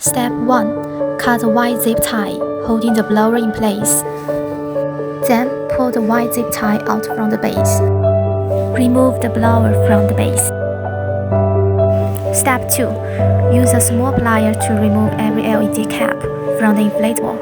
Step 1. Cut a white zip tie, holding the blower in place. Then pull the white zip tie out from the base. Remove the blower from the base. Step 2. Use a small plier to remove every LED cap from the inflatable.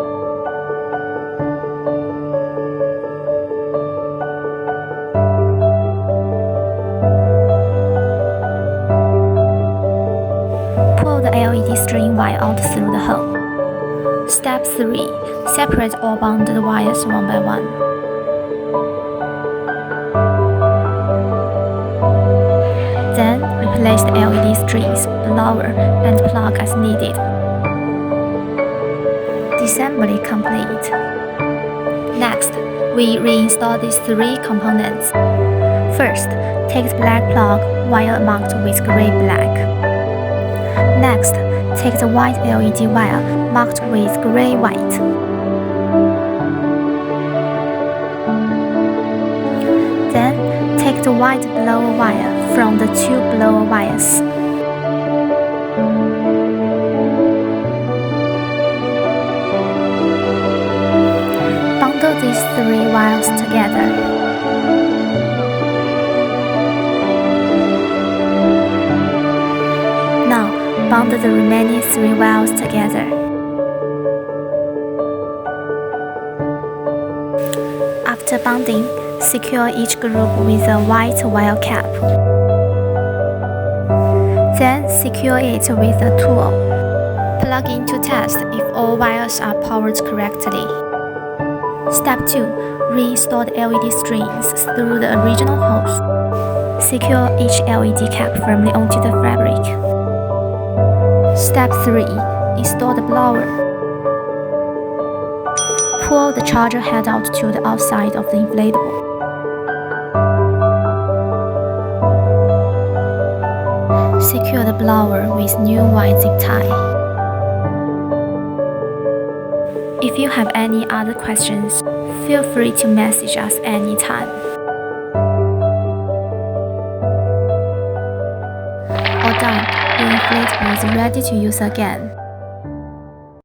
Pull the LED string wire out through the hole. Step 3. Separate all bonded wires one by one. Then replace the LED strings, blower, and plug as needed. Disassembly complete. Next, we reinstall these three components. First, take the black plug wire marked with gray-black. Next, take the white LED wire marked with gray-white. Then, take the white blower wire from the two blower wires. Bundle these three wires together. Now, bundle the remaining three wires together. After bonding, secure each group with a white wire cap. Then secure it with a tool. Plug in to test if all wires are powered correctly. Step 2. Reinstall the LED strings through the original holes. Secure each LED cap firmly onto the fabric. Step 3. Install the blower. Pull the charger head out to the outside of the inflatable. Secure the blower with new white zip tie. If you have any other questions, feel free to message us anytime. All done, your inflatable is ready to use again.